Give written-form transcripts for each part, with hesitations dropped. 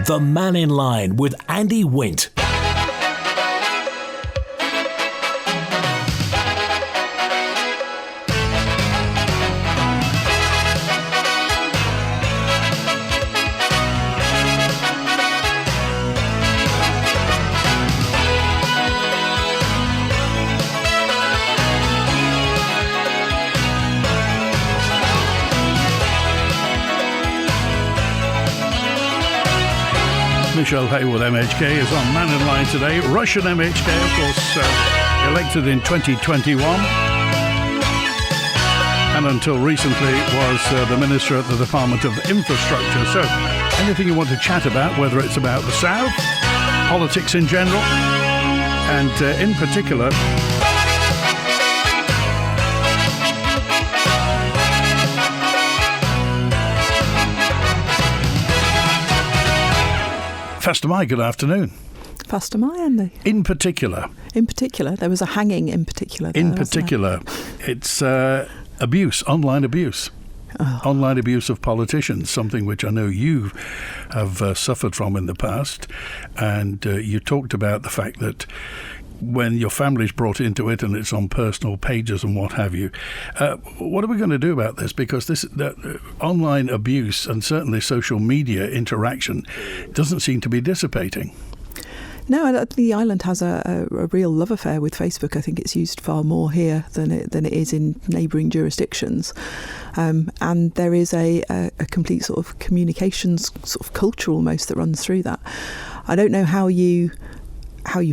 The Mannin Line with Andy Wint. Michelle Haywood MHK is on Mannin Line today. Russian MHK, of course, elected in 2021. And until recently was the Minister at the Department of Infrastructure. So, anything you want to chat about, whether it's about the South, politics in general, and in particular... Faster Mai, good afternoon. Faster Mai, Andy. In particular, there was a hanging in particular. It's abuse, online abuse. Oh. Online abuse of politicians, something which I know you have suffered from in the past. And you talked about the fact that when your family's brought into it and it's on personal pages and what have you, what are we going to do about this? Because this online abuse and certainly social media interaction doesn't seem to be dissipating. No, the island has a real love affair with Facebook. I think it's used far more here than it is in neighbouring jurisdictions. And there is a complete sort of communications sort of culture almost that runs through that. I don't know how you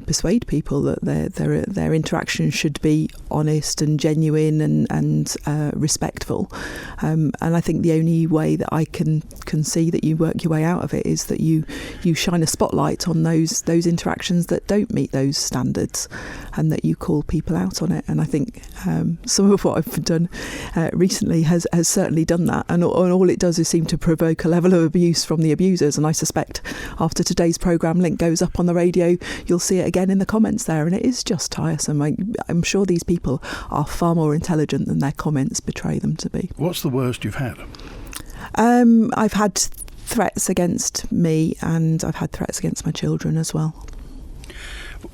persuade people that their interaction should be honest and genuine and respectful. And I think the only way that I can see that you work your way out of it is that you shine a spotlight on those interactions that don't meet those standards, and that you call people out on it. And I think some of what I've done recently has certainly done that. And all it does is seem to provoke a level of abuse from the abusers. And I suspect after today's programme link goes up on the radio, you'll see it again in the comments there, and it is just tiresome. I'm sure these people are far more intelligent than their comments betray them to be. What's the worst you've had? I've had threats against me, and I've had threats against my children as well.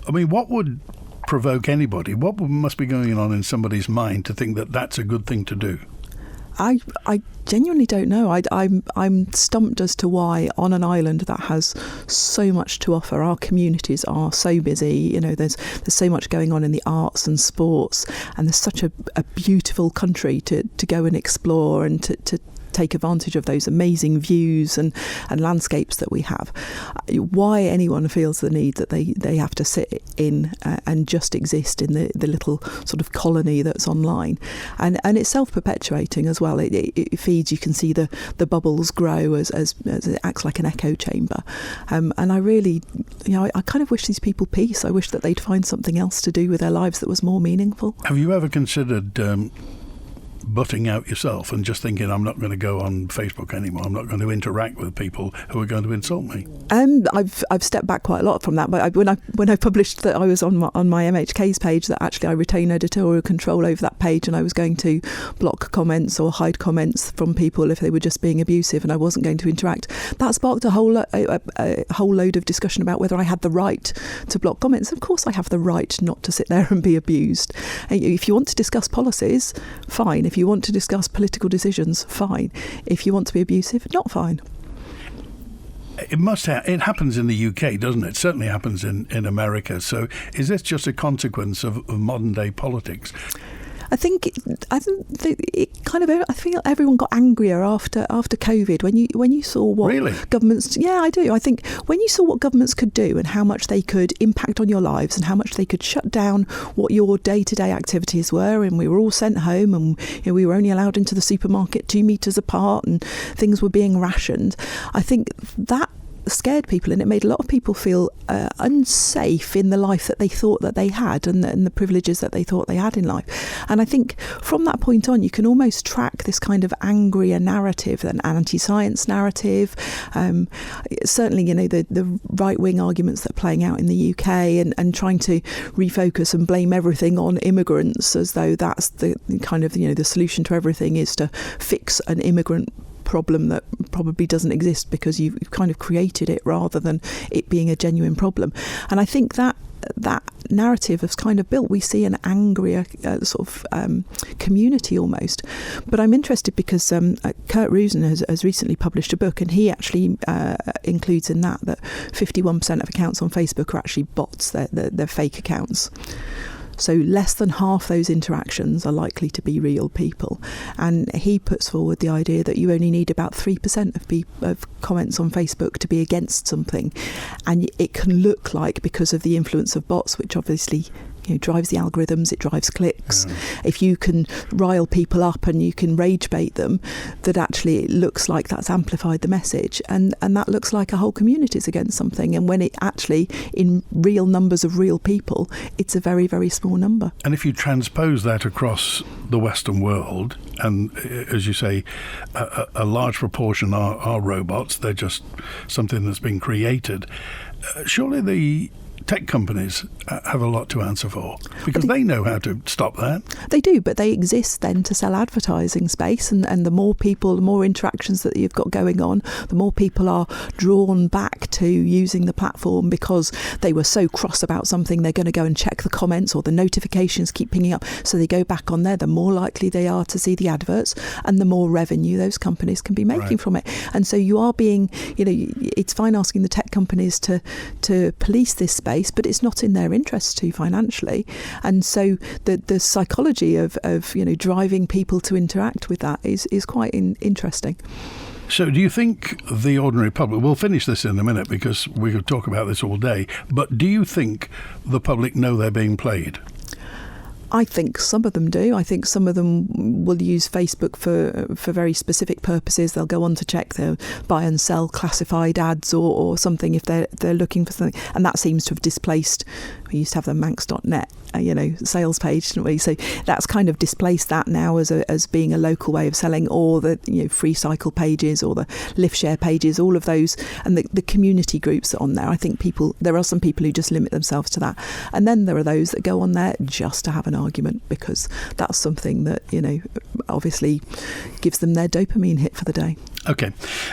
I mean, what would provoke anybody? What must be going on in somebody's mind to think that that's a good thing to do? I genuinely don't know. I'm stumped as to why on an island that has so much to offer, our communities are so busy. You know, there's so much going on in the arts and sports, and there's such a beautiful country to go and explore and to take advantage of those amazing views and landscapes that we have. Why anyone feels the need that they have to sit in and just exist in the little sort of colony that's online, and it's self-perpetuating as well. It feeds. You can see the bubbles grow as it acts like an echo chamber, and I really, I kind of wish these people peace. I wish that they'd find something else to do with their lives that was more meaningful. Have you ever considered butting out yourself and just thinking, I'm not going to go on Facebook anymore, I'm not going to interact with people who are going to insult me? I've stepped back quite a lot from that, but when I published that I was on my MHK's page, that actually I retain editorial control over that page, and I was going to block comments or hide comments from people if they were just being abusive, and I wasn't going to interact. That sparked a whole load of discussion about whether I had the right to block comments. Of course I have the right not to sit there and be abused. If you want to discuss policies, fine. If you want to discuss political decisions, fine. If you want to be abusive, not fine. It happens in the UK, doesn't it? It certainly happens in America. So is this just a consequence of modern day politics? I think it kind of. I feel everyone got angrier after COVID when you saw what governments. Yeah, I do. I think when you saw what governments could do and how much they could impact on your lives and how much they could shut down what your day-to-day activities were, and we were all sent home, and we were only allowed into the supermarket 2 meters apart, and things were being rationed. I think that scared people, and it made a lot of people feel unsafe in the life that they thought that they had, and the privileges that they thought they had in life. And I think from that point on, you can almost track this kind of angrier narrative, an anti-science narrative. Certainly, the right-wing arguments that are playing out in the UK, and trying to refocus and blame everything on immigrants, as though that's the kind of the solution to everything is to fix an immigrant problem that probably doesn't exist because you've kind of created it rather than it being a genuine problem. And I think that narrative has kind of built. We see an angrier sort of community almost. But I'm interested because Kurt Rusen has recently published a book, and he actually includes in that 51% of accounts on Facebook are actually bots. They're fake accounts. So less than half those interactions are likely to be real people. And he puts forward the idea that you only need about 3% of comments on Facebook to be against something. And it can look like, because of the influence of bots, which obviously drives the algorithms, it drives clicks. If you can rile people up and you can rage bait them, that actually it looks like that's amplified the message, and that looks like a whole community is against something. And when it actually, in real numbers of real people, it's a very, very small number. And if you transpose that across the Western world, and as you say, a large proportion are robots, they're just something that's been created, surely the tech companies have a lot to answer for, because they know how to stop that. They do, but they exist then to sell advertising space, and the more people, the more interactions that you've got going on, the more people are drawn back to using the platform because they were so cross about something, they're going to go and check the comments, or the notifications keep pinging up, so they go back on there. The more likely they are to see the adverts, and the more revenue those companies can be making from it. And so you are being, it's fine asking the tech companies to police this space, but it's not in their interest to financially. And so the psychology of driving people to interact with that is quite interesting. So do you think the ordinary public, we'll finish this in a minute because we could talk about this all day, but do you think the public know they're being played? I think some of them do. I think some of them will use Facebook for very specific purposes. They'll go on to check their buy and sell classified ads or something if they're looking for something. And that seems to have displaced, we used to have the Manx.net sales page, didn't we? So that's kind of displaced that now as being a local way of selling, or the free cycle pages or the lift share pages, all of those, and the community groups that are on there. I think there are some people who just limit themselves to that, and then there are those that go on there just to have an argument, because that's something that obviously gives them their dopamine hit for the day. Okay,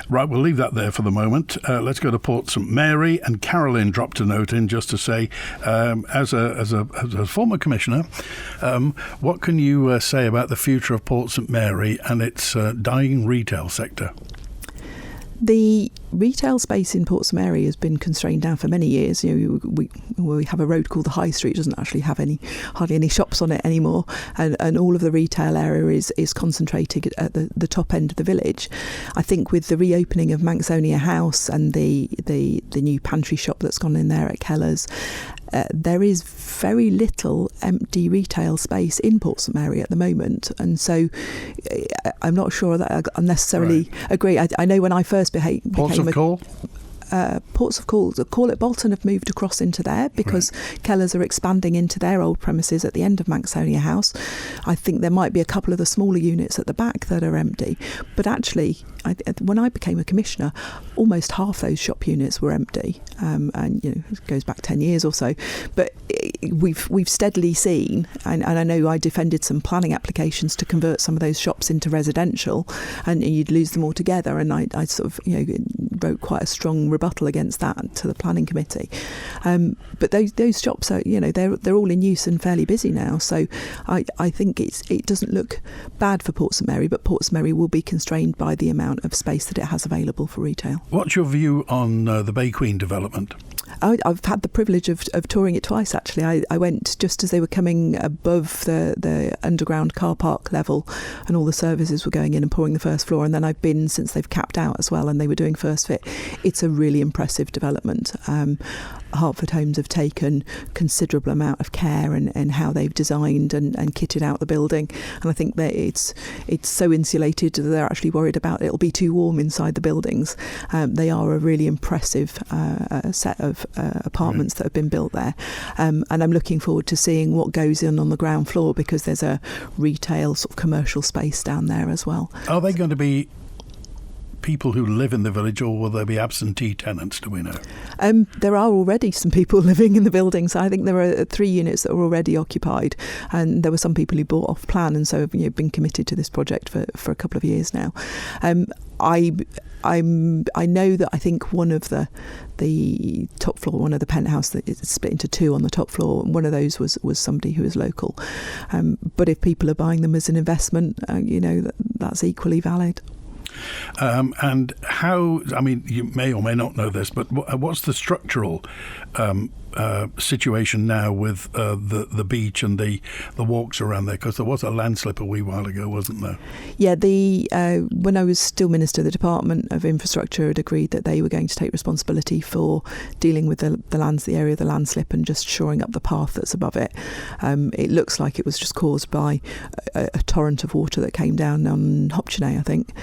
right, we'll leave that there for the moment. Let's go to Port St Mary, and Carolyn dropped a note in just to say, as a former commissioner, what can you say about the future of Port St Mary and its dying retail sector? The retail space in Port St Mary has been constrained down for many years. We have a road called the High Street, doesn't actually have hardly any shops on it anymore, and all of the retail area is concentrated at the top end of the village. I think with the reopening of Manxonia House and the new pantry shop that's gone in there at Keller's, there is very little empty retail space in Port St Mary at the moment, and so I'm not sure that I necessarily agree. I know when I first became Ports of Call? Ports of Call at Bolton have moved across into there because Kellers are expanding into their old premises at the end of Manxonia House. I think there might be a couple of the smaller units at the back that are empty, but actually when I became a commissioner, almost half those shop units were empty, and it goes back 10 years or so. But we've steadily seen, and I know I defended some planning applications to convert some of those shops into residential, and you'd lose them altogether. And I sort of wrote quite a strong rebuttal against that to the planning committee. But those shops are they're all in use and fairly busy now. So I think it doesn't look bad for Port St Mary, but Port St Mary will be constrained by the amount of space that it has available for retail. What's your view on the Bay Queen development? I've had the privilege of touring it twice, actually. I went just as they were coming above the underground car park level, and all the services were going in and pouring the first floor, and then I've been since they've capped out as well and they were doing first fit. It's a really impressive development. Hertford Homes have taken considerable amount of care in how they've designed and kitted out the building, and I think that it's so insulated that they're actually worried about it'll be too warm inside the buildings. They are a really impressive set of apartments that have been built there, and I'm looking forward to seeing what goes on the ground floor, because there's a retail sort of commercial space down there as well. Are they going to be people who live in the village, or will there be absentee tenants, do we know? There are already some people living in the building, so I think there are 3 units that are already occupied, and there were some people who bought off plan and so have been committed to this project for a couple of years now. I know that I think one of the top floor, one of the penthouse that is split into two on the top floor, one of those was somebody who is local. But if people are buying them as an investment, that's equally valid. And how, I mean, you may or may not know this, but what's the structural situation now with the beach and the walks around there? Because there was a landslip a wee while ago, wasn't there? Yeah, when I was still Minister, the Department of Infrastructure had agreed that they were going to take responsibility for dealing with the area of the landslip and just shoring up the path that's above it. It looks like it was just caused by a torrent of water that came down on Hopchinay, I think,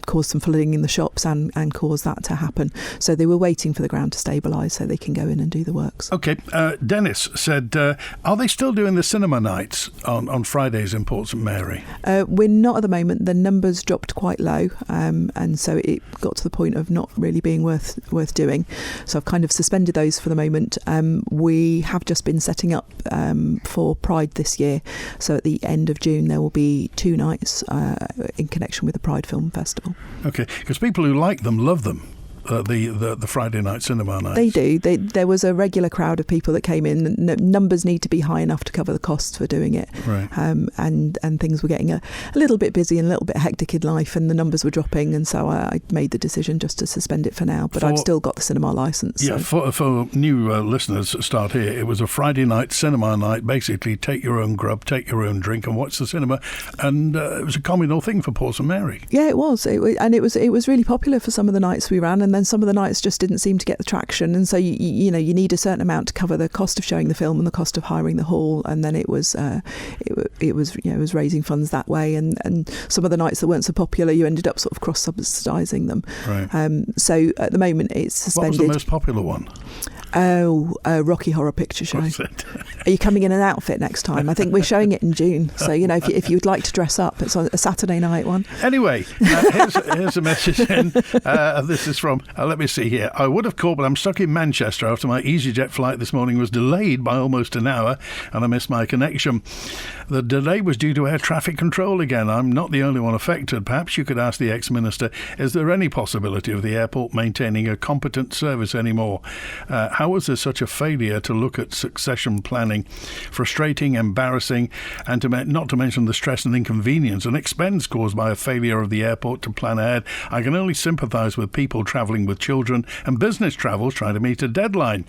caused some flooding in the shops and caused that to happen. So they were waiting for the ground to stabilise so they can go in and do the works. Okay, Dennis said, are they still doing the cinema nights on Fridays in Port St Mary? We're not at the moment. The numbers dropped quite low, and so it got to the point of not really being worth doing. So I've kind of suspended those for the moment. We have just been setting up for Pride this year. So at the end of June there will be 2 nights in connection with the Pride Film Festival. Okay, because people who like them love them. The Friday night cinema nights. They do. There was a regular crowd of people that came in. Numbers need to be high enough to cover the costs for doing it. Right. And things were getting a little bit busy and a little bit hectic in life, and the numbers were dropping, and so I made the decision just to suspend it for now. But I've still got the cinema licence. Yeah, so. For new listeners start here, it was a Friday night cinema night. Basically, take your own grub, take your own drink, and watch the cinema. And it was a communal thing for Port St Mary. Yeah, it was. It was really popular for some of the nights we ran, and then some of the nights just didn't seem to get the traction, and so you need a certain amount to cover the cost of showing the film and the cost of hiring the hall, and then it was raising funds that way, and some of the nights that weren't so popular you ended up sort of cross-subsidising them. Right. So at the moment it's suspended. What was the most popular one? Rocky Horror Picture Show. Are you coming in an outfit next time? I think we're showing it in June, so if you'd like to dress up, it's on a Saturday night one. Anyway, here's a message in. This is from let me see here. I would have called, but I'm stuck in Manchester after my EasyJet flight this morning was delayed by almost an hour and I missed my connection. The delay was due to air traffic control again. I'm not the only one affected. Perhaps you could ask the ex-minister, is there any possibility of the airport maintaining a competent service anymore? How was there such a failure to look at succession planning? Frustrating, embarrassing, and not to mention the stress and inconvenience and expense caused by a failure of the airport to plan ahead. I can only sympathise with people travelling with children and business travels trying to meet a deadline.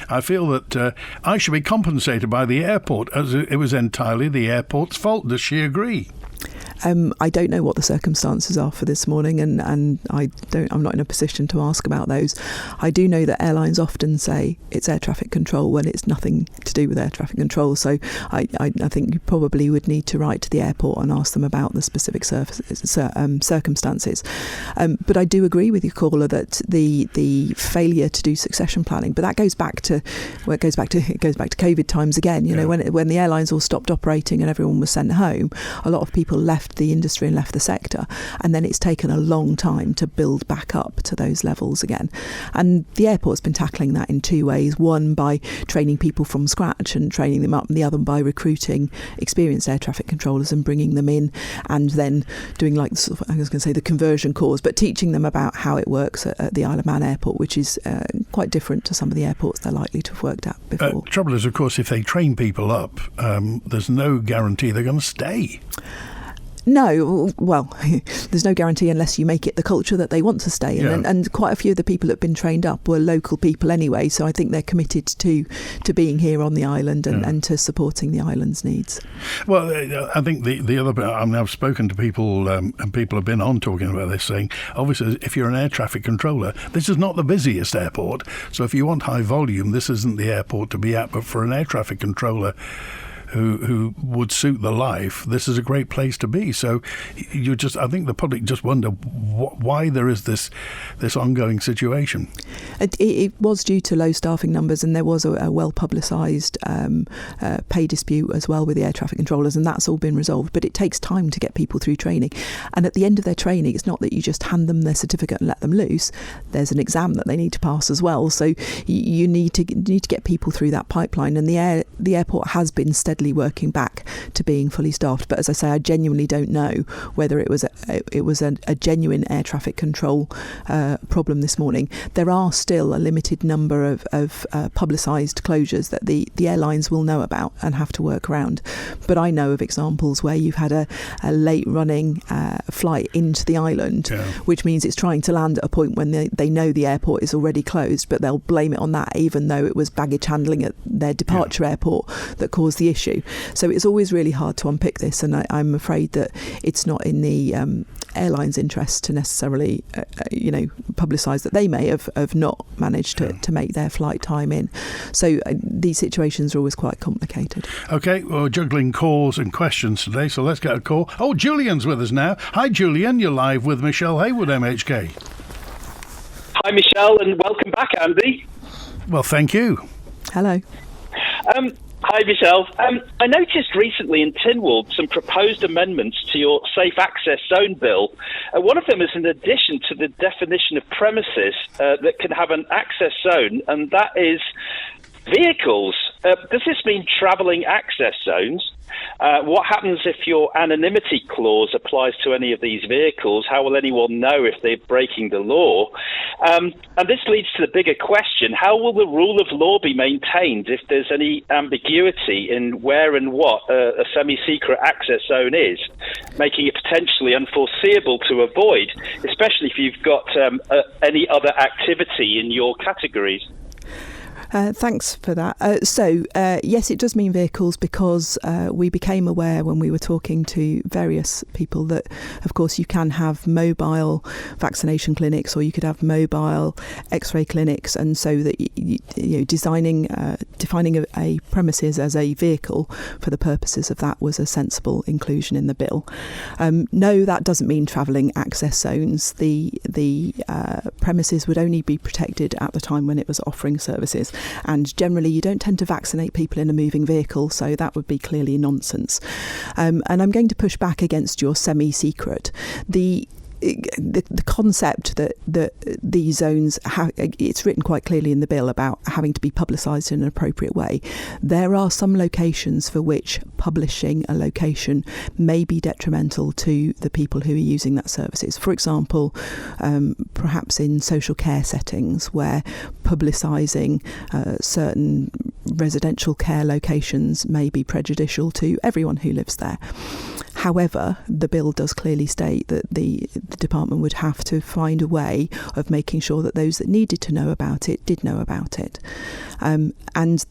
I feel that I should be compensated by the airport as it was entirely the airport's fault. Does she agree? I don't know what the circumstances are for this morning, and I'm not in a position to ask about those. I do know that airlines often say it's air traffic control when it's nothing to do with air traffic control. So I think you probably would need to write to the airport and ask them about the specific circumstances. But I do agree with your caller that the failure to do succession planning, but that goes back to COVID times again. When the airlines all stopped operating and everyone was sent home, a lot of people left the industry and left the sector, and then it's taken a long time to build back up to those levels again. And the airport's been tackling that in 2 ways: one by training people from scratch and training them up, and the other by recruiting experienced air traffic controllers and bringing them in, and then doing the conversion course, but teaching them about how it works at the Isle of Man airport, which is quite different to some of the airports they're likely to have worked at before. Trouble is, of course, if they train people up, there's no guarantee they're going to stay. No, well, there's no guarantee unless you make it the culture that they want to stay in. Yeah. And quite a few of the people that have been trained up were local people anyway, so I think they're committed to being here on the island and to supporting the island's needs. Well, I think the other bit, I've spoken to people, and people have been on talking about this, saying, obviously, if you're an air traffic controller, this is not the busiest airport, so if you want high volume, this isn't the airport to be at, but for an air traffic controller who would suit the life, this is a great place to be. So I think the public just wonder why there is this ongoing situation. It was due to low staffing numbers, and there was a well publicised pay dispute as well with the air traffic controllers, and that's all been resolved. But it takes time to get people through training, and at the end of their training, it's not that you just hand them their certificate and let them loose. There's an exam that they need to pass as well. So you need to get people through that pipeline, and the airport has been steadily steadily working back to being fully staffed. But as I say, I genuinely don't know whether it was a genuine air traffic control problem this morning. There are still a limited number of publicised closures that the airlines will know about and have to work around. But I know of examples where you've had a late running flight into the island, which means it's trying to land at a point when they know the airport is already closed, but they'll blame it on that, even though it was baggage handling at their departure airport that caused the issue. So it's always really hard to unpick this, and I'm afraid that it's not in the airlines' interest to necessarily publicise that they may have not managed to make their flight time in. So these situations are always quite complicated. Okay, we're juggling calls and questions today, so let's get a call. Oh, Julian's with us now. Hi, Julian. You're live with Michelle Haywood MHK. Hi, Michelle, and welcome back, Andy. Well, thank you. Hello. Hi, Michelle. I noticed recently in Tynwald some proposed amendments to your Safe Access Zone bill. One of them is an addition to the definition of premises that can have an access zone, and that is vehicles. Does this mean travelling access zones? What happens if your anonymity clause applies to any of these vehicles? How will anyone know if they're breaking the law? And this leads to the bigger question: how will the rule of law be maintained if there's any ambiguity in where and what a semi-secret access zone is, making it potentially unforeseeable to avoid, especially if you've got any other activity in your categories? Thanks for that. Yes, it does mean vehicles, because we became aware when we were talking to various people that, of course, you can have mobile vaccination clinics, or you could have mobile X-ray clinics, and so that defining a premises as a vehicle for the purposes of that was a sensible inclusion in the bill. No, that doesn't mean travelling access zones. The premises would only be protected at the time when it was offering services. And generally, you don't tend to vaccinate people in a moving vehicle, so that would be clearly nonsense. And I'm going to push back against your semi-secret. The concept that these zones it's written quite clearly in the bill about having to be publicised in an appropriate way. There are some locations for which publishing a location may be detrimental to the people who are using that services. For example, perhaps in social care settings where publicising certain residential care locations may be prejudicial to everyone who lives there. However, the bill does clearly state that the department would have to find a way of making sure that those that needed to know about it did know about it. And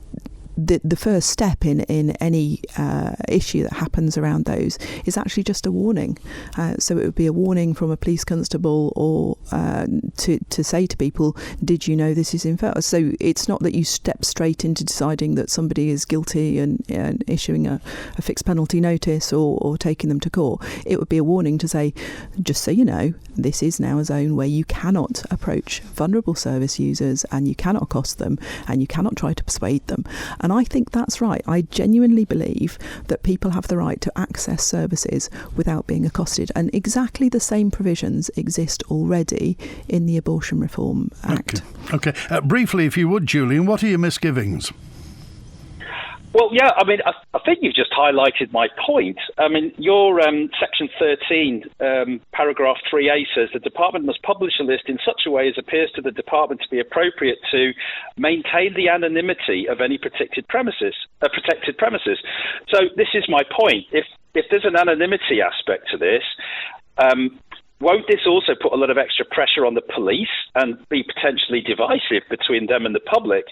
the first step in any issue that happens around those is actually just a warning. So it would be a warning from a police constable, or to say to people, did you know this is in fact? So it's not that you step straight into deciding that somebody is guilty and issuing a fixed penalty notice or taking them to court. It would be a warning to say, just so you know, this is now a zone where you cannot approach vulnerable service users, and you cannot accost them, and you cannot try to persuade them. And I think that's right. I genuinely believe that people have the right to access services without being accosted. And exactly the same provisions exist already in the Abortion Reform Act. Okay. Briefly, if you would, Julian, what are your misgivings? Well, yeah, I mean, I think you've just highlighted my point. I mean, your Section 13, paragraph 3A says the department must publish a list in such a way as appears to the department to be appropriate to maintain the anonymity of any protected premises. So this is my point. If there's an anonymity aspect to this, won't this also put a lot of extra pressure on the police and be potentially divisive between them and the public?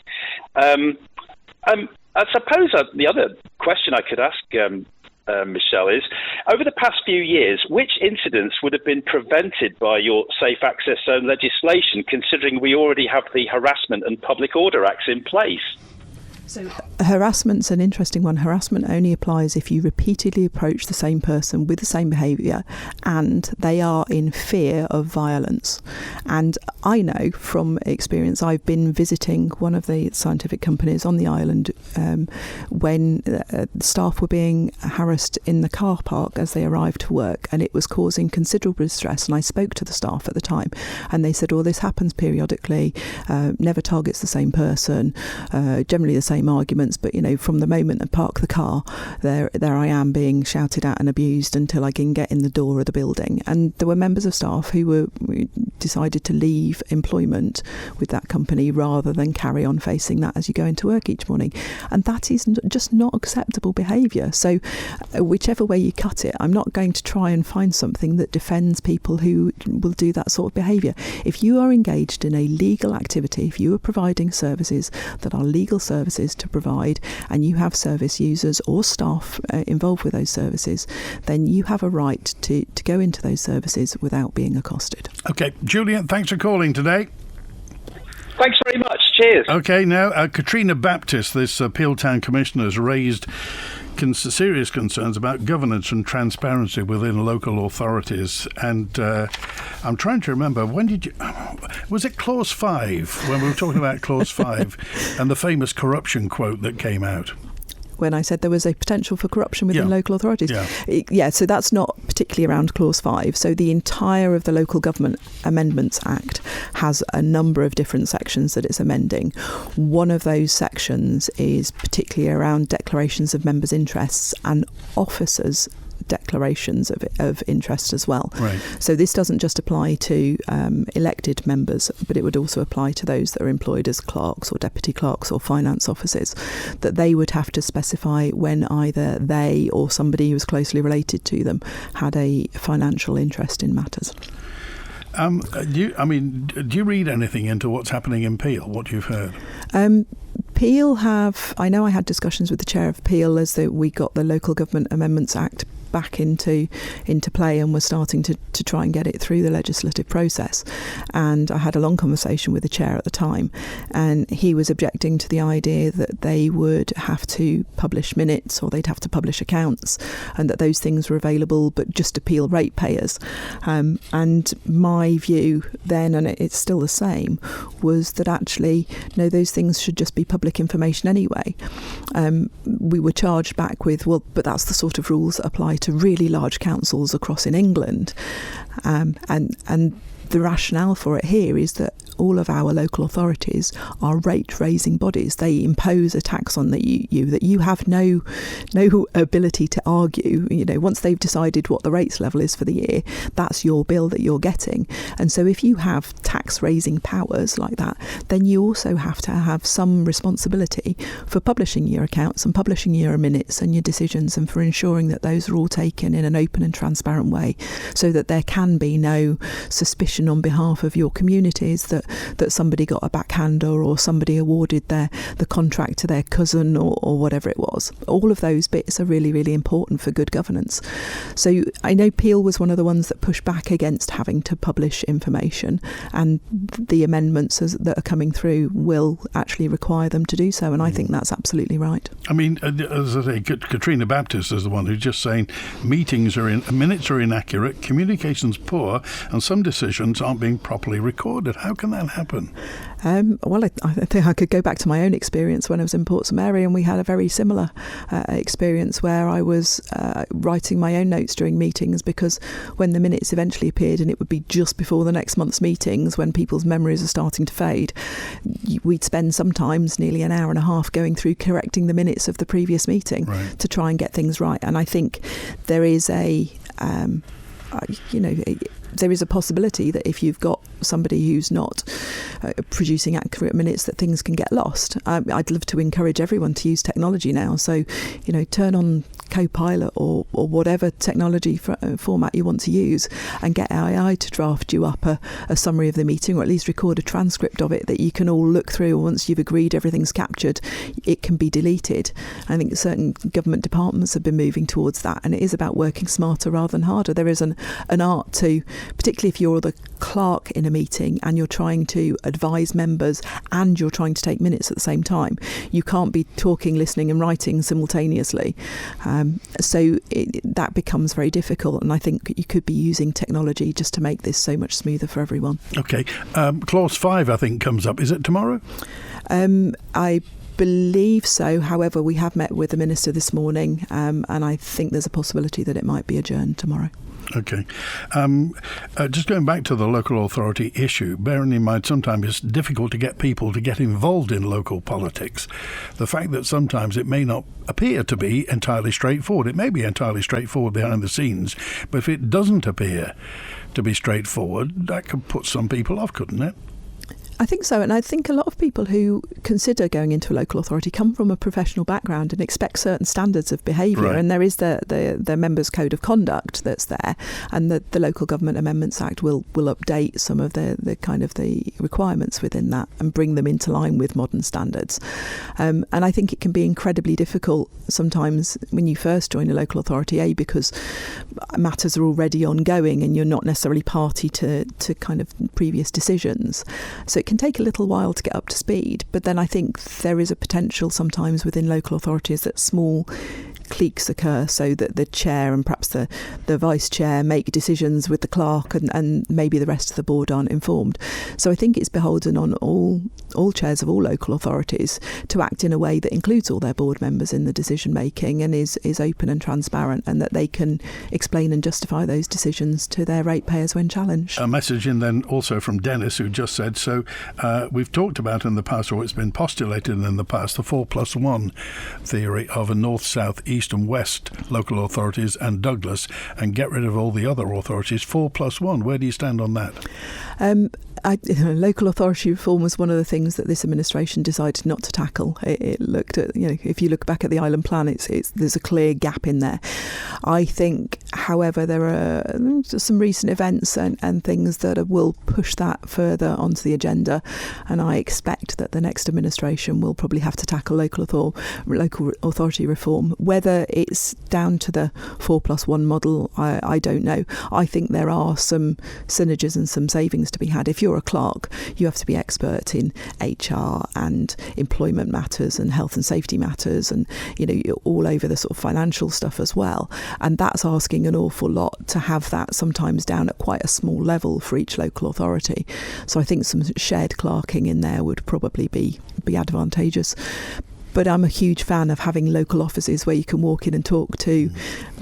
I suppose the other question I could ask Michelle is, over the past few years, which incidents would have been prevented by your Safe Access Zone legislation, considering we already have the Harassment and Public Order Acts in place? So harassment's an interesting one. Harassment only applies if you repeatedly approach the same person with the same behaviour and they are in fear of violence. And I know from experience, I've been visiting one of the scientific companies on the island when staff were being harassed in the car park as they arrived to work, and it was causing considerable distress. And I spoke to the staff at the time, and they said, this happens periodically, never targets the same person, generally the same same arguments, but from the moment I park the car, there I am being shouted at and abused until I can get in the door of the building. And there were members of staff who decided to leave employment with that company rather than carry on facing that as you go into work each morning. And that is just not acceptable behaviour. So whichever way you cut it, I'm not going to try and find something that defends people who will do that sort of behaviour. If you are engaged in a legal activity, if you are providing services that are legal services to provide, and you have service users or staff involved with those services, then you have a right to go into those services without being accosted. OK, Julian, thanks for calling today. Thanks very much. Cheers. OK, now, Katrina Baptist, this Peel Town Commissioner, has raised serious concerns about governance and transparency within local authorities. And I'm trying to remember, was it Clause 5, when we were talking about Clause 5 and the famous corruption quote that came out? When I said there was a potential for corruption within local authorities. So that's not particularly around Clause 5. So the entire of the Local Government Amendments Act has a number of different sections that it's amending. One of those sections is particularly around declarations of members' interests and officers' declarations of interest as well. Right. So this doesn't just apply to elected members, but it would also apply to those that are employed as clerks or deputy clerks or finance officers, that they would have to specify when either they or somebody who was closely related to them had a financial interest in matters. Do you read anything into what's happening in Peel, what you've heard? Peel I know I had discussions with the chair of Peel as we got the Local Government Amendments Act back into play and we're starting to try and get it through the legislative process. And I had a long conversation with the chair at the time, and he was objecting to the idea that they would have to publish minutes or they'd have to publish accounts, and that those things were available but just to Peel ratepayers. And my view then, and it's still the same, was that actually, no, those things should just be public information anyway. We were charged back with, but that's the sort of rules that apply to really large councils across in England. And the rationale for it here is that all of our local authorities are rate-raising bodies. They impose a tax on you that you have no ability to argue. Once they've decided what the rates level is for the year, that's your bill that you're getting. And so if you have tax-raising powers like that, then you also have to have some responsibility for publishing your accounts and publishing your minutes and your decisions, and for ensuring that those are all taken in an open and transparent way, so that there can be no suspicion on behalf of your communities that somebody got a backhander or somebody awarded the contract to their cousin or whatever it was. All of those bits are really, really important for good governance. So I know Peel was one of the ones that pushed back against having to publish information, and the amendments that are coming through will actually require them to do so, and I think that's absolutely right. I mean, as I say, Katrina Baptist is the one who's just saying minutes are inaccurate, communication's poor, and some decisions aren't being properly recorded. How can that happen? Well, I think I could go back to my own experience when I was in Portsmouth area, and we had a very similar experience where I was writing my own notes during meetings, because when the minutes eventually appeared, and it would be just before the next month's meetings when people's memories are starting to fade, we'd spend sometimes nearly an hour and a half going through correcting the minutes of the previous meeting to try and get things right. And I think there is there is a possibility that if you've got somebody who's not producing accurate minutes, that things can get lost. I'd love to encourage everyone to use technology now. So, turn on Copilot or whatever technology format you want to use, and get AI to draft you up a summary of the meeting, or at least record a transcript of it that you can all look through. Once you've agreed everything's captured, it can be deleted. I think certain government departments have been moving towards that, and it is about working smarter rather than harder. There is an art to, particularly if you're the clerk in a meeting and you're trying to advise members and you're trying to take minutes at the same time. You can't be talking, listening and writing simultaneously. So that becomes very difficult, and I think you could be using technology just to make this so much smoother for everyone. OK. Clause 5, I think, comes up. Is it tomorrow? I believe so. However, we have met with the Minister this morning, and I think there's a possibility that it might be adjourned tomorrow. Okay. Just going back to the local authority issue, bearing in mind sometimes it's difficult to get people to get involved in local politics. The fact that sometimes it may not appear to be entirely straightforward. It may be entirely straightforward behind the scenes, but if it doesn't appear to be straightforward, that could put some people off, couldn't it? I think so, and I think a lot of people who consider going into a local authority come from a professional background and expect certain standards of behaviour, right. And there is the members' code of conduct that's there, and the Local Government Amendments Act will update some of the kind of the requirements within that and bring them into line with modern standards. And I think it can be incredibly difficult sometimes when you first join a local authority, because matters are already ongoing and you're not necessarily party to kind of previous decisions. So it can take a little while to get up to speed, but then I think there is a potential sometimes within local authorities that small cliques occur, so that the chair and perhaps the vice chair make decisions with the clerk, and maybe the rest of the board aren't informed. So I think it's beholden on all chairs of all local authorities to act in a way that includes all their board members in the decision making and is open and transparent, and that they can explain and justify those decisions to their ratepayers when challenged. A message in then also from Dennis, who just said, so we've talked about in the past, or it's been postulated in the past, the 4+1 theory of a north, south, east and west local authorities and Douglas, and get rid of all the other authorities. 4+1, where do you stand on that? Local authority reform was one of the things that this administration decided not to tackle. It looked at, if you look back at the island plan, there's a clear gap in there. I think, however, there are some recent events and things that will push that further onto the agenda, and I expect that the next administration will probably have to tackle local authority reform. Whether it's down to the 4+1 model, I don't know. I think there are some synergies and some savings to be had. If you're a clerk, you have to be expert in HR and employment matters and health and safety matters, and you're all over the sort of financial stuff as well, and that's asking an awful lot to have that sometimes down at quite a small level for each local authority. So I think some shared clerking in there would probably be advantageous. But I'm a huge fan of having local offices where you can walk in and talk to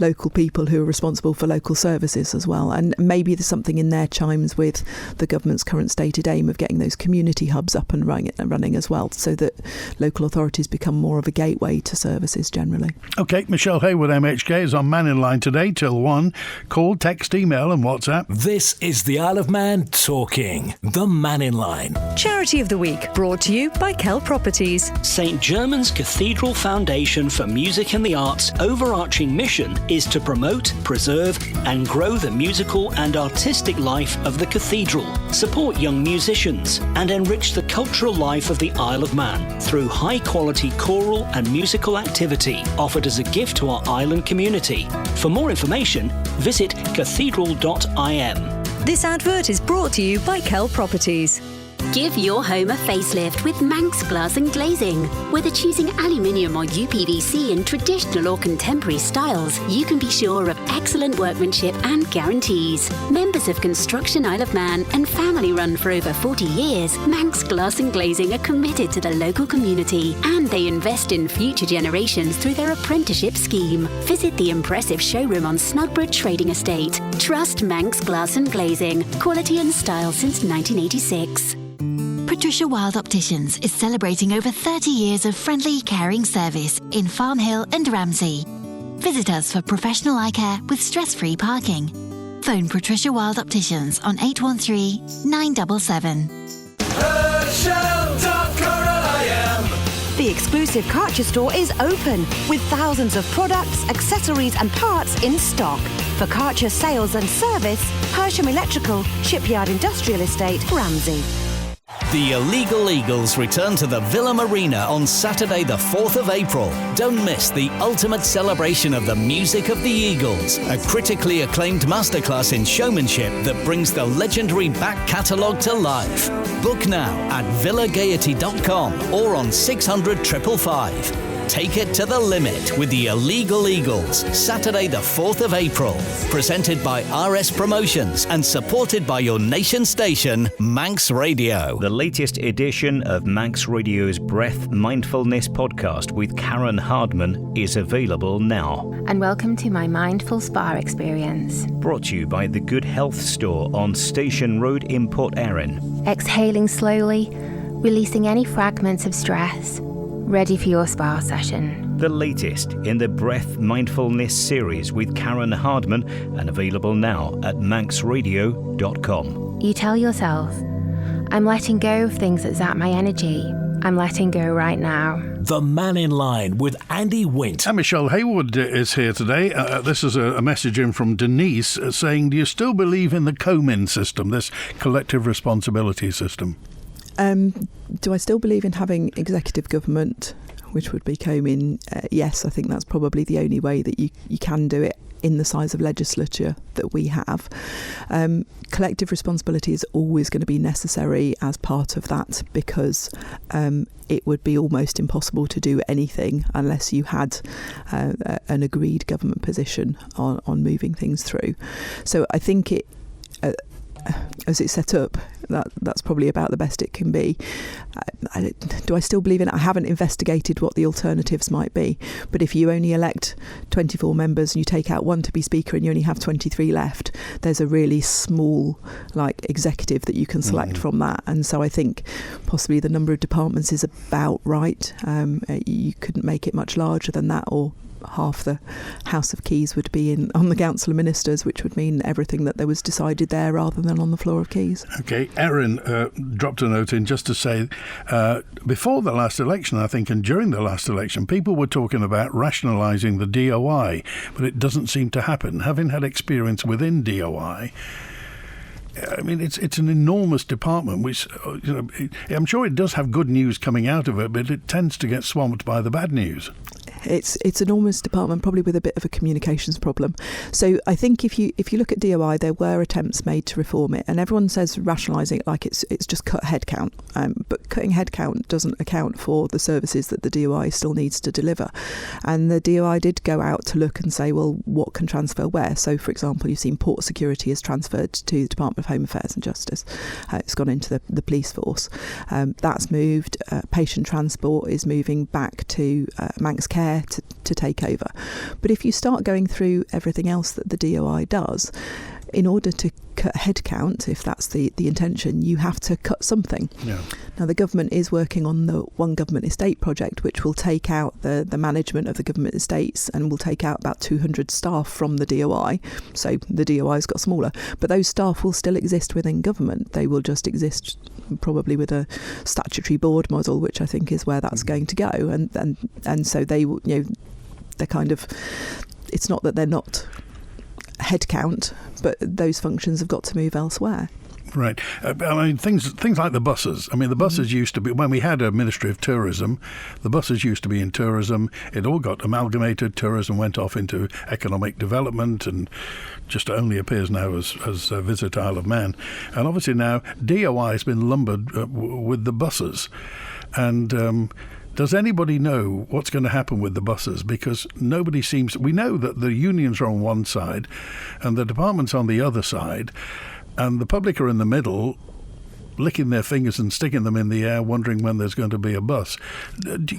local people who are responsible for local services as well. And maybe there's something in there chimes with the government's current stated aim of getting those community hubs up and running as well, so that local authorities become more of a gateway to services generally. OK, Michelle Haywood MHK is on Mannin Line today till 1. Call, text, email and WhatsApp. This is the Isle of Man talking. The Mannin Line. Charity of the Week, brought to you by Kell Properties. St German's Cathedral Foundation for Music and the Arts' overarching mission is to promote, preserve and grow the musical and artistic life of the cathedral, support young musicians and enrich the cultural life of the Isle of Man through high-quality choral and musical activity offered as a gift to our island community. For more information, visit cathedral.im. This advert is brought to you by Kell Properties. Give your home a facelift with Manx Glass and Glazing. Whether choosing aluminium or UPVC in traditional or contemporary styles, you can be sure of excellent workmanship and guarantees. Members of Construction Isle of Man and family run for over 40 years, Manx Glass and Glazing are committed to the local community, and they invest in future generations through their apprenticeship scheme. Visit the impressive showroom on Snugborough Trading Estate. Trust Manx Glass and Glazing. Quality and style since 1986. Patricia Wilde Opticians is celebrating over 30 years of friendly, caring service in Farm Hill and Ramsey. Visit us for professional eye care with stress-free parking. Phone Patricia Wilde Opticians on 813 977. The exclusive Karcher store is open with thousands of products, accessories and parts in stock. For Karcher sales and service, Hersham Electrical, Shipyard Industrial Estate, Ramsey. The Illegal Eagles return to the Villa Marina on Saturday the 4th of April. Don't miss the ultimate celebration of the music of the Eagles, a critically acclaimed masterclass in showmanship that brings the legendary back catalogue to life. Book now at villagaiety.com or on 600 555. Take it to the limit with the Illegal Eagles, Saturday the 4th of April. Presented by RS Promotions and supported by your nation station, Manx Radio. The latest edition of Manx Radio's Breath Mindfulness podcast with Karen Hardman is available now. And welcome to my Mindful Spa experience. Brought to you by the Good Health Store on Station Road in Port Erin. Exhaling slowly, releasing any fragments of stress. Ready for your spa session. The latest in the Breath Mindfulness series with Karen Hardman and available now at manxradio.com. You tell yourself, I'm letting go of things that zap my energy. I'm letting go right now. The Mannin Line with Andy Wint. And Michelle Haywood is here today. This is a message in from Denise saying, do you still believe in the COMIN system, this collective responsibility system? Do I still believe in having executive government, which would be COMIN? Yes, I think that's probably the only way that you can do it in the size of legislature that we have. Collective responsibility is always going to be necessary as part of that, because it would be almost impossible to do anything unless you had an agreed government position on moving things through. So I think it, as it's set up, that's probably about the best it can be. Do I still believe in it? I haven't investigated what the alternatives might be, but if you only elect 24 members and you take out one to be speaker and you only have 23 left, there's a really small executive that you can select from that. And so I think possibly the number of departments is about right. You couldn't make it much larger than that, or half the House of Keys would be on the Council of Ministers, which would mean everything that there was decided there rather than on the floor of Keys. OK, Erin dropped a note in just to say, before the last election, I think, and during the last election, people were talking about rationalising the DOI, but it doesn't seem to happen. Having had experience within DOI, I mean, it's an enormous department, which, I'm sure it does have good news coming out of it, but it tends to get swamped by the bad news. It's an enormous department, probably with a bit of a communications problem. So I think if you look at DOI, there were attempts made to reform it, and everyone says rationalising it like it's just cut headcount. But cutting headcount doesn't account for the services that the DOI still needs to deliver. And the DOI did go out to look and say, well, what can transfer where? So, for example, you've seen port security is transferred to the Department of Home Affairs and Justice. It's gone into the police force. That's moved. Patient transport is moving back to Manx Care to take over. But if you start going through everything else that the DOI does, in order to cut headcount, if that's the intention, you have to cut something. Yeah. Now, the government is working on the One Government Estate project, which will take out the management of the government estates and will take out about 200 staff from the DOI. So the DOI's got smaller, but those staff will still exist within government. They will just exist probably with a statutory board model, which I think is where that's going to go. And so they, they're kind of, it's not that they're not headcount, but those functions have got to move elsewhere. Right. I mean, things like the buses. I mean, the buses used to be, when we had a Ministry of Tourism, the buses used to be in tourism. It all got amalgamated. Tourism went off into economic development and just only appears now as Visit Isle of Man. And obviously now DOI has been lumbered with the buses. And does anybody know what's going to happen with the buses? Because nobody seems... We know that the unions are on one side and the department's on the other side, and the public are in the middle, licking their fingers and sticking them in the air, wondering when there's going to be a bus.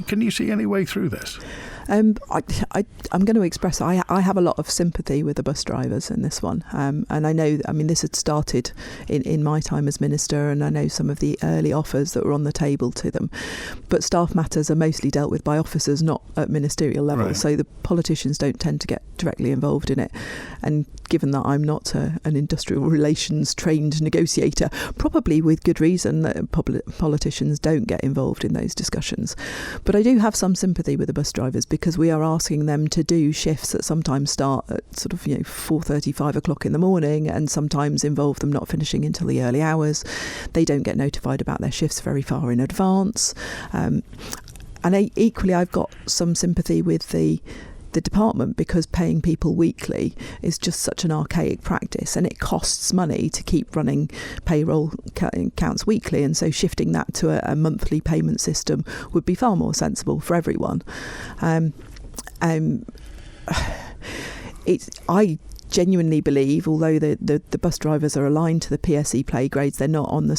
Can you see any way through this? I'm going to express I have a lot of sympathy with the bus drivers in this one, and I know, I mean, this had started in my time as minister, and I know some of the early offers that were on the table to them, but staff matters are mostly dealt with by officers, not at ministerial level. Right. So the politicians don't tend to get directly involved in it, and given that I'm not an industrial relations trained negotiator, probably with good reason that politicians don't get involved in those discussions. But I do have some sympathy with the bus drivers, because we are asking them to do shifts that sometimes start at sort of 4:30, 5 o'clock in the morning, and sometimes involve them not finishing until the early hours. They don't get notified about their shifts very far in advance. And equally, I've got some sympathy with the the department, because paying people weekly is just such an archaic practice, and it costs money to keep running payroll counts weekly, and so shifting that to a monthly payment system would be far more sensible for everyone. I genuinely believe, although the bus drivers are aligned to the PSE pay grades, they're not on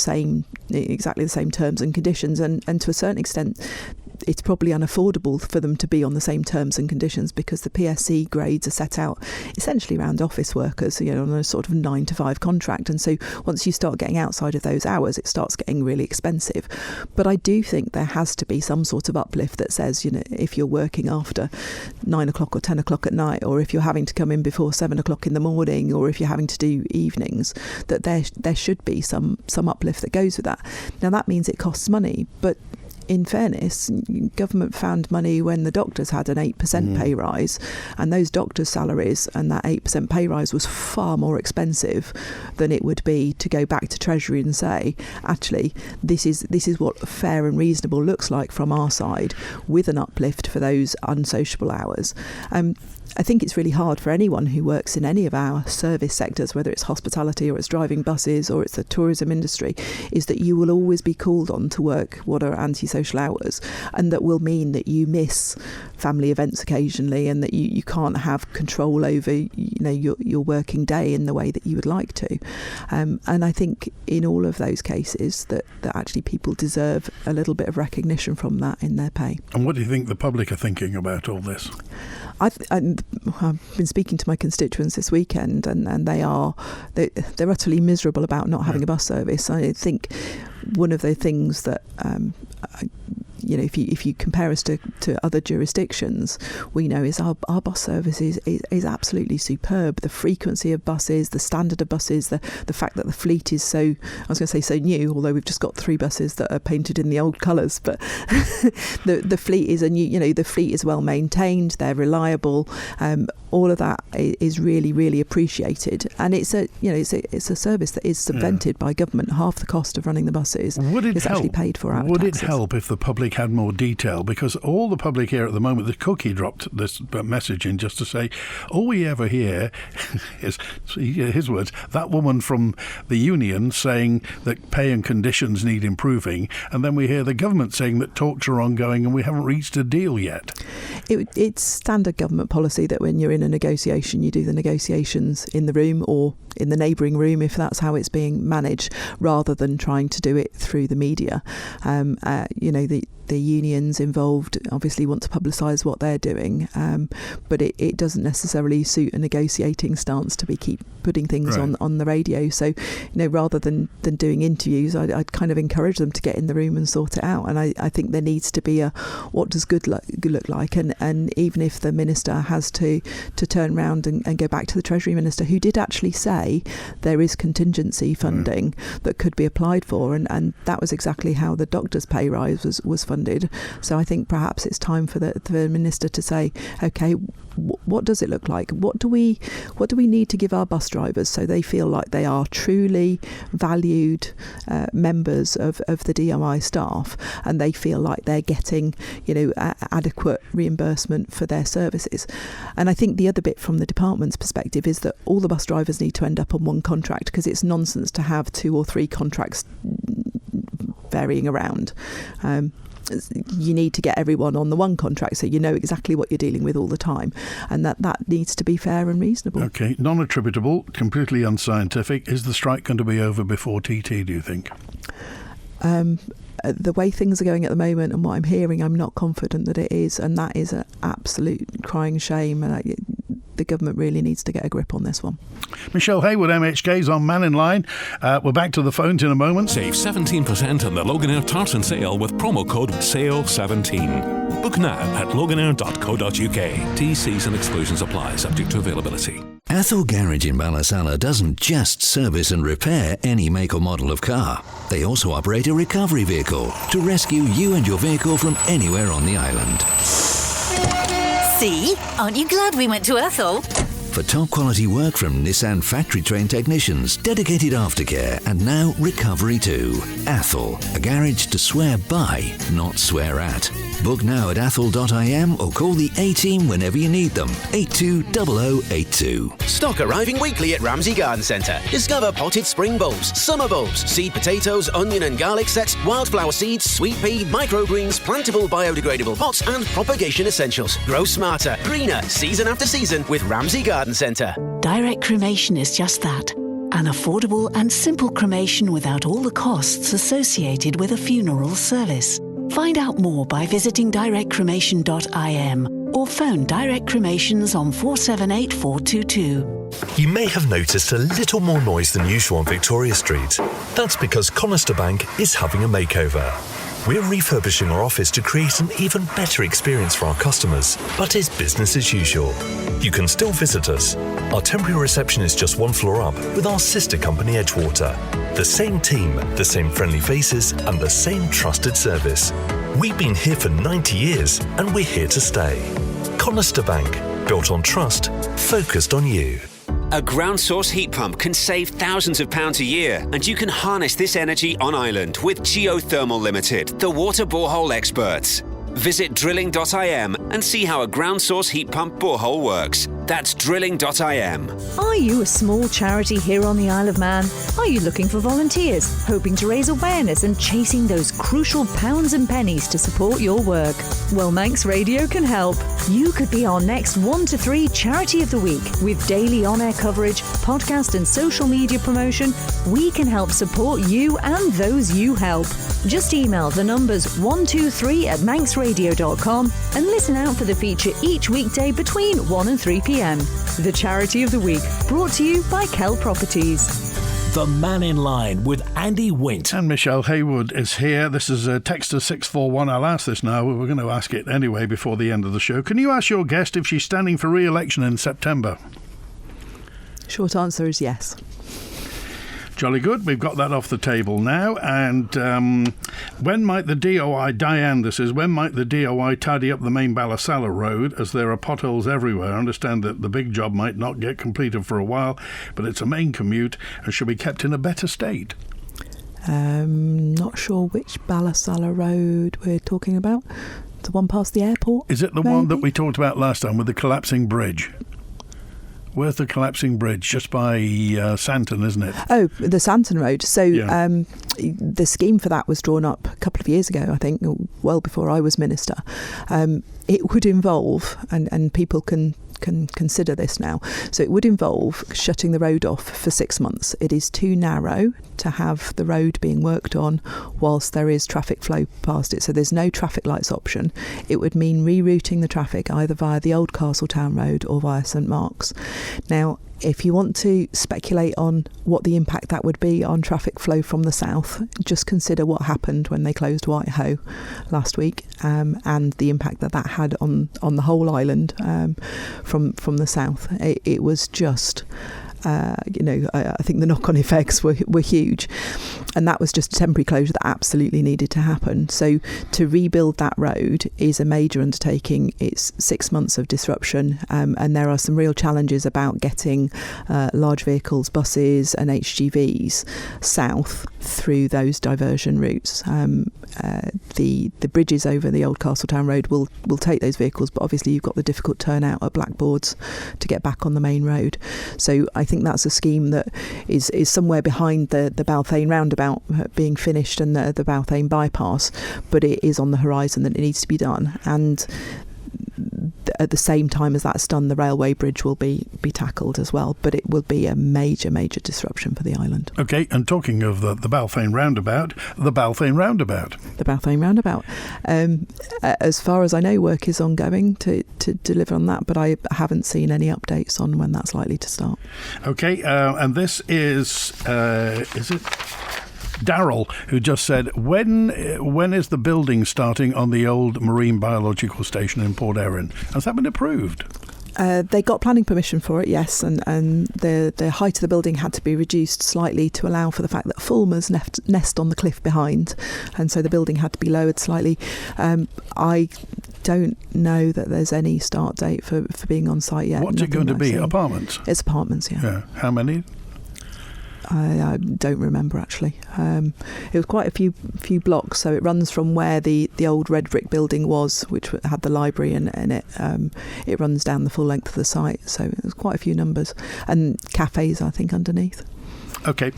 exactly the same terms and conditions, and to a certain extent it's probably unaffordable for them to be on the same terms and conditions, because the PSE grades are set out essentially around office workers, on a sort of 9 to 5 contract. And so once you start getting outside of those hours, it starts getting really expensive. But I do think there has to be some sort of uplift that says, if you're working after 9 o'clock or 10 o'clock at night, or if you're having to come in before 7 o'clock in the morning, or if you're having to do evenings, that there should be some uplift that goes with that. Now that means it costs money, but in fairness, government found money when the doctors had an 8% pay rise, and those doctors' salaries and that 8% pay rise was far more expensive than it would be to go back to Treasury and say, actually, this is what fair and reasonable looks like from our side, with an uplift for those unsociable hours. I think it's really hard for anyone who works in any of our service sectors, whether it's hospitality or it's driving buses or it's the tourism industry, is that you will always be called on to work what are antisocial hours, and that will mean that you miss family events occasionally, and that you can't have control over your working day in the way that you would like to. And I think in all of those cases that actually people deserve a little bit of recognition from that in their pay. And what do you think the public are thinking about all this? I've been speaking to my constituents this weekend, and they're utterly miserable about not having a bus service. I think one of the things that if you compare us to other jurisdictions, we know is our bus service is absolutely superb. The frequency of buses, the standard of buses, the fact that the fleet is so new, although we've just got 3 buses that are painted in the old colours, but the fleet is the fleet is well maintained, they're reliable. All of that is really, really appreciated, and it's a service that is subvented by government. Half the cost of running the buses is actually paid for out of taxes. Would it help if the public had more detail? Because all the public here at the moment, the cookie dropped this message in just to say, all we ever hear is, his words, that woman from the union saying that pay and conditions need improving, and then we hear the government saying that talks are ongoing and we haven't reached a deal yet. It's standard government policy that when you're in a negotiation, you do the negotiations in the room or in the neighbouring room if that's how it's being managed, rather than trying to do it through the media. The unions involved obviously want to publicise what they're doing, but it doesn't necessarily suit a negotiating stance to keep putting things on the radio. So, rather than doing interviews, I'd kind of encourage them to get in the room and sort it out. And I think there needs to be a what does good look like, and even if the minister has to turn around and go back to the Treasury Minister, who did actually say there is contingency funding that could be applied for, and that was exactly how the doctor's pay rise was funded. So I think perhaps it's time for the minister to say, okay, what does it look like? What do we need to give our bus drivers so they feel like they are truly valued members of the DOI staff, and they feel like they're getting adequate reimbursement for their services? And I think the other bit from the department's perspective is that all the bus drivers need to end up on one contract, because it's nonsense to have 2 or 3 contracts varying around. You need to get everyone on the one contract so you know exactly what you're dealing with all the time, and that needs to be fair and reasonable. Okay, non-attributable, completely unscientific. Is the strike going to be over before TT, do you think? The way things are going at the moment and what I'm hearing, I'm not confident that it is, and that is an absolute crying shame, and the government really needs to get a grip on this one. Michelle Haywood MHK is on Mannin Line. We're back to the phones in a moment. Save 17% on the Loganair Tartan sale with promo code SALE17. Book now at loganair.co.uk. T/Cs and exclusions apply, subject to availability. Athol Garage in Ballasalla doesn't just service and repair any make or model of car. They also operate a recovery vehicle to rescue you and your vehicle from anywhere on the island. See? Aren't you glad we went to Athol? For top quality work from Nissan factory-trained technicians, dedicated aftercare, and now recovery too. Athol, a garage to swear by, not swear at. Book now at athol.im or call the A-team whenever you need them. 820082. Stock arriving weekly at Ramsey Garden Centre. Discover potted spring bulbs, summer bulbs, seed potatoes, onion and garlic sets, wildflower seeds, sweet pea, microgreens, plantable biodegradable pots and propagation essentials. Grow smarter, greener, season after season with Ramsey Garden Centre. Direct cremation is just that. An affordable and simple cremation without all the costs associated with a funeral service. Find out more by visiting directcremation.im or phone Direct Cremations on 478 422. You may have noticed a little more noise than usual on Victoria Street. That's because Conister Bank is having a makeover. We're refurbishing our office to create an even better experience for our customers, but it's business as usual. You can still visit us. Our temporary reception is just one floor up with our sister company Edgewater. The same team, the same friendly faces, and the same trusted service. We've been here for 90 years, and we're here to stay. Conister Bank, built on trust, focused on you. A ground source heat pump can save thousands of pounds a year, and you can harness this energy on island with Geothermal Limited, the water borehole experts. Visit drilling.im and see how a ground source heat pump borehole works. That's drilling.im. Are you a small charity here on the Isle of Man? Are you looking for volunteers, hoping to raise awareness and chasing those crucial pounds and pennies to support your work? Well, Manx Radio can help. You could be our next 1 to 3 Charity of the Week. With daily on-air coverage, podcast and social media promotion, we can help support you and those you help. Just email the numbers 123@manxradio.com and listen out for the feature each weekday between 1 and 3 p.m. The Charity of the Week, brought to you by Kell Properties. The Mannin Line with Andy Wint. And Michelle Haywood is here. This is Texter 641. I'll ask this now. We're going to ask it anyway before the end of the show. Can you ask your guest if she's standing for re-election in September? Short answer is yes. Jolly good. We've got that off the table now. And when might the DOI, Diane, this is, when might the DOI tidy up the main Ballasalla road, as there are potholes everywhere? I understand that the big job might not get completed for a while, but it's a main commute and should be kept in a better state. Not sure which Ballasalla road we're talking about. The one past the airport? Is it the one that we talked about last time with the collapsing bridge? Where's the collapsing bridge? Just by Santon, isn't it? Oh, the Santon Road. So the scheme for that was drawn up a couple of years ago, I think, well before I was minister. It would involve, and people can consider this now, so it would involve shutting the road off for 6 months. It is too narrow to have the road being worked on whilst there is traffic flow past it, so there's no traffic lights option. It would mean rerouting the traffic either via the old Castletown Road or via St Mark's. Now, if you want to speculate on what the impact that would be on traffic flow from the south, just consider what happened when they closed Whitehoe last week, and the impact that had on the whole island from the south. It was just... I think the knock-on effects were huge, and that was just a temporary closure that absolutely needed to happen. So to rebuild that road is a major undertaking. It's 6 months of disruption, and there are some real challenges about getting large vehicles, buses and HGVs south through those diversion routes. The bridges over the old Castletown Road will take those vehicles, but obviously you've got the difficult turnout at Blackboards to get back on the main road. So I think that's a scheme that is somewhere behind the Balthane roundabout being finished and the Balthane bypass, but it is on the horizon that it needs to be done. And at the same time as that's done, the railway bridge will be tackled as well, but it will be a major disruption for the island. Okay, and talking of the Balthane roundabout, as far as I know, work is ongoing to deliver on that, but I haven't seen any updates on when that's likely to start. Okay, and this is it Darryl, who just said, when is the building starting on the old Marine Biological Station in Port Erin? Has that been approved? They got planning permission for it, yes, and the height of the building had to be reduced slightly to allow for the fact that fulmars nest on the cliff behind, and so the building had to be lowered slightly. I don't know that there's any start date for being on site yet. What's it going to be? Apartments? It's apartments, yeah. How many? I don't remember actually. It was quite a few blocks, so it runs from where the old red brick building was, which had the library in it. It runs down the full length of the site, so it was quite a few numbers, and cafes I think underneath. Okay,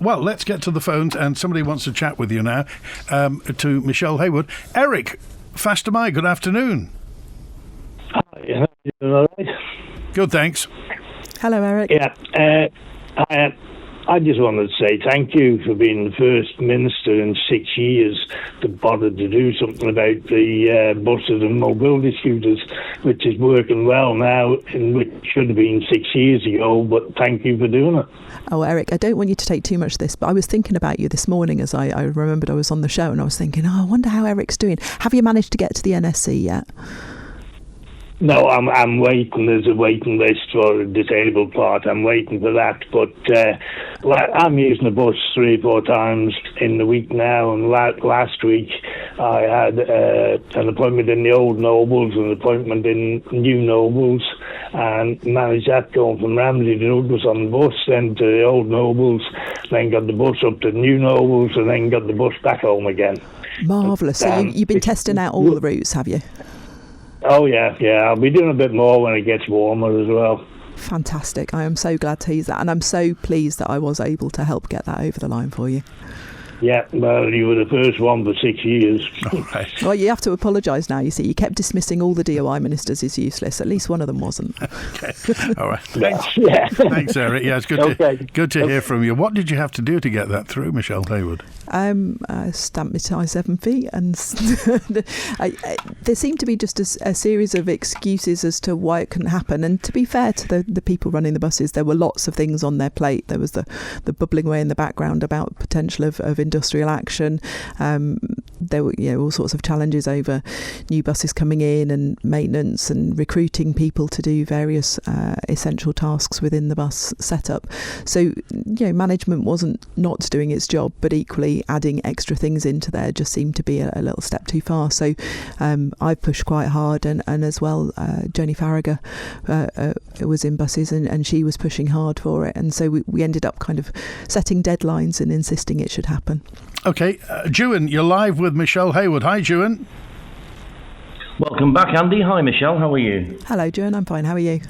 well, let's get to the phones, and somebody wants to chat with you now, to Michelle Haywood. Eric, Faster Mike, good afternoon. Hi, how are you doing, all right? Good, thanks. Hello, Eric. Yeah, I just wanted to say thank you for being the first minister in 6 years to bother to do something about the buses and mobility scooters, which is working well now, and which should have been 6 years ago, but thank you for doing it. Oh, Eric, I don't want you to take too much of this, but I was thinking about you this morning as I remembered I was on the show, and I was thinking, I wonder how Eric's doing. Have you managed to get to the NSC yet? No, I'm waiting. There's a waiting list for the disabled part. I'm waiting for that. But I'm using the bus 3 or 4 times in the week now. And last week I had an appointment in the Old Nobles, an appointment in New Nobles, and managed that going from Ramsey to Douglas on the bus, then to the Old Nobles, then got the bus up to New Nobles, and then got the bus back home again. Marvellous. So you've been testing out all the routes, have you? Oh, yeah. I'll be doing a bit more when it gets warmer as well. Fantastic. I am so glad to hear that, and I'm so pleased that I was able to help get that over the line for you. Yeah, well, you were the first one for 6 years. All right. Well, you have to apologise now, you see. You kept dismissing all the DOI ministers as useless. At least one of them wasn't. Okay. All right. Thanks, Eric. Yeah, it's good to hear from you. What did you have to do to get that through, Michelle Haywood? Stamp my tie 7 feet, and there seemed to be just a series of excuses as to why it couldn't happen. And to be fair to the people running the buses, there were lots of things on their plate. There was the bubbling away in the background about potential of industrial action. There were all sorts of challenges over new buses coming in and maintenance and recruiting people to do various essential tasks within the bus setup. So management wasn't not doing its job, but equally adding extra things into there just seemed to be a little step too far. So I pushed quite hard, and as well Joni Farragher was in buses, and she was pushing hard for it, and so we ended up kind of setting deadlines and insisting it should happen. Okay, Juan, you're live with Michelle Haywood. Hi, Juan. Welcome back, Andy. Hi, Michelle. How are you? Hello, Juan. I'm fine. How are you?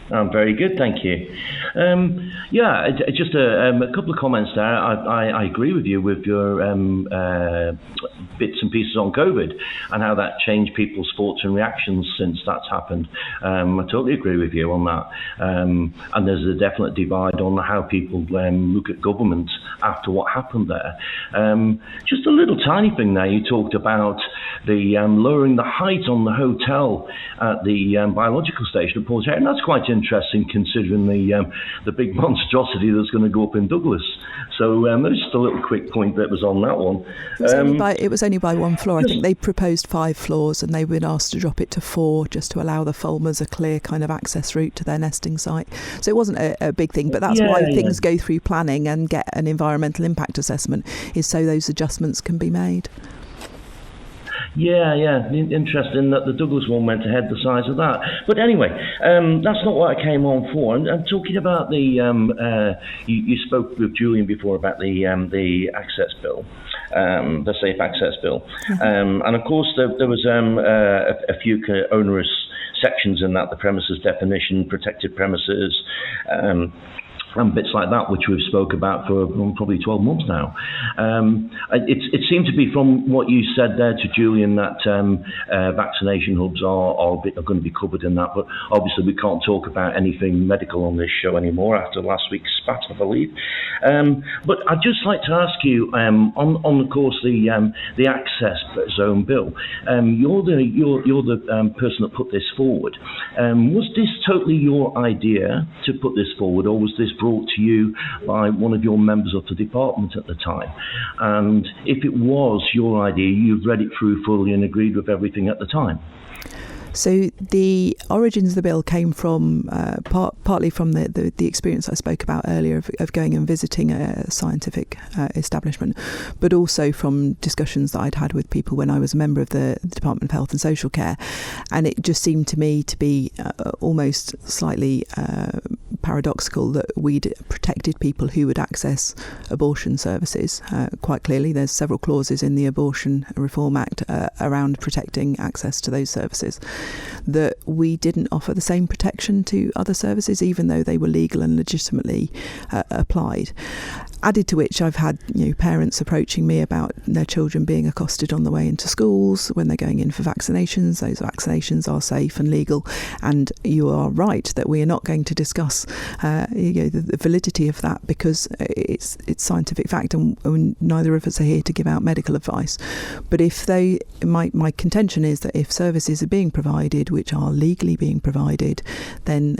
I'm very good, thank you. Just a couple of comments there. I agree with you with your bits and pieces on COVID and how that changed people's thoughts and reactions since that's happened. I totally agree with you on that. And there's a definite divide on how people look at government after what happened there. Just a little tiny thing there. You talked about the lowering the height on the hotel at the biological station at Port Airy, and that's quite interesting considering the big monstrosity that's going to go up in Douglas. So there's just a little quick point that was on that one. It was only by 1 floor. I think they proposed 5 floors, and they've been asked to drop it to 4 just to allow the fulmars a clear kind of access route to their nesting site. So it wasn't a big thing, but that's why things go through planning and get an environmental impact assessment, is so those adjustments can be made. Yeah, interesting that the Douglas one went ahead the size of that. But anyway, that's not what I came on for. And talking about the, you spoke with Julian before about the access bill, the safe access bill. And of course there was a few onerous sections in that, the premises definition, protected premises, and bits like that, which we've spoke about for probably 12 months now. It seemed to be from what you said there to Julian that vaccination hubs are going to be covered in that, but obviously we can't talk about anything medical on this show anymore after last week's spat, I believe. But I'd just like to ask you, on of course the access zone bill, you're the person that put this forward. Was this totally your idea to put this forward, or was this brought to you by one of your members of the department at the time? And if it was your idea, you've read it through fully and agreed with everything at the time? So the origins of the bill came from partly from the experience I spoke about earlier of going and visiting a scientific establishment, but also from discussions that I'd had with people when I was a member of the Department of Health and Social Care. And it just seemed to me to be almost slightly paradoxical that we'd protected people who would access abortion services. Quite clearly, there's several clauses in the Abortion Reform Act around protecting access to those services, that we didn't offer the same protection to other services, even though they were legal and legitimately applied. Added to which, I've had parents approaching me about their children being accosted on the way into schools when they're going in for vaccinations. Those vaccinations are safe and legal, and you are right that we are not going to discuss the validity of that, because it's scientific fact, and neither of us are here to give out medical advice. But if my contention is that if services are being provided which are legally being provided, then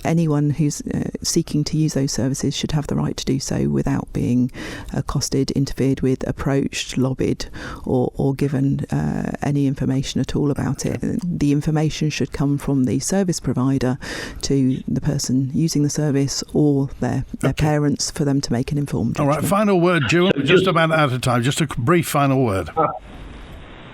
anyone who's seeking to use those services should have the right to do so without being accosted, interfered with, approached, lobbied, or given any information at all about it. The information should come from the service provider to the person using the service or their parents, for them to make an informed judgment. All right, final word, Jewel. Just about out of time. Just a brief final word.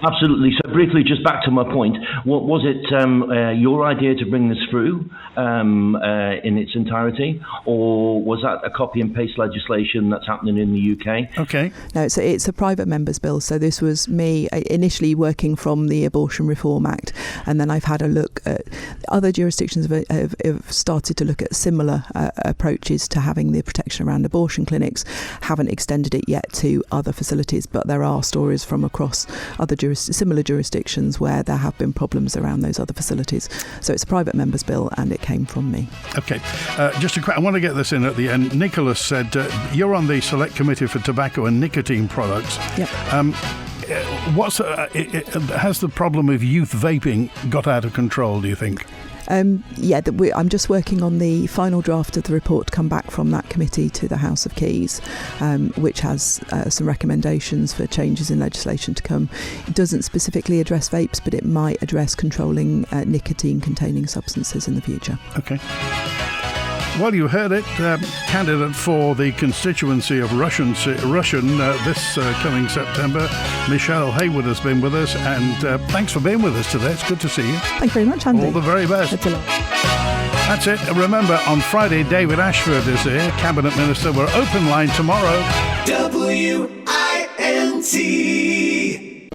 Absolutely. So briefly, just back to my point, was it your idea to bring this through in its entirety, or was that a copy and paste legislation that's happening in the UK? Okay. No, it's a private member's bill. So this was me initially working from the Abortion Reform Act, and then I've had a look at other jurisdictions have started to look at similar approaches to having the protection around abortion clinics. Haven't extended it yet to other facilities, but there are stories from across other similar jurisdictions where there have been problems around those other facilities. So it's a private member's bill, and it came from me. Okay. I want to get this in at the end. Nicholas said you're on the Select Committee for Tobacco and Nicotine Products. Yep. Has the problem of youth vaping got out of control, do you think? I'm just working on the final draft of the report to come back from that committee to the House of Keys, which has some recommendations for changes in legislation to come. It doesn't specifically address vapes, but it might address controlling nicotine-containing substances in the future. Okay. Well, you heard it. Candidate for the constituency of Russian this coming September, Michelle Haywood has been with us, and thanks for being with us today. It's good to see you. Thank you very much, Andy. All the very best. That's it. Remember, on Friday, David Ashford is here, Cabinet Minister. We're open line tomorrow. WINT.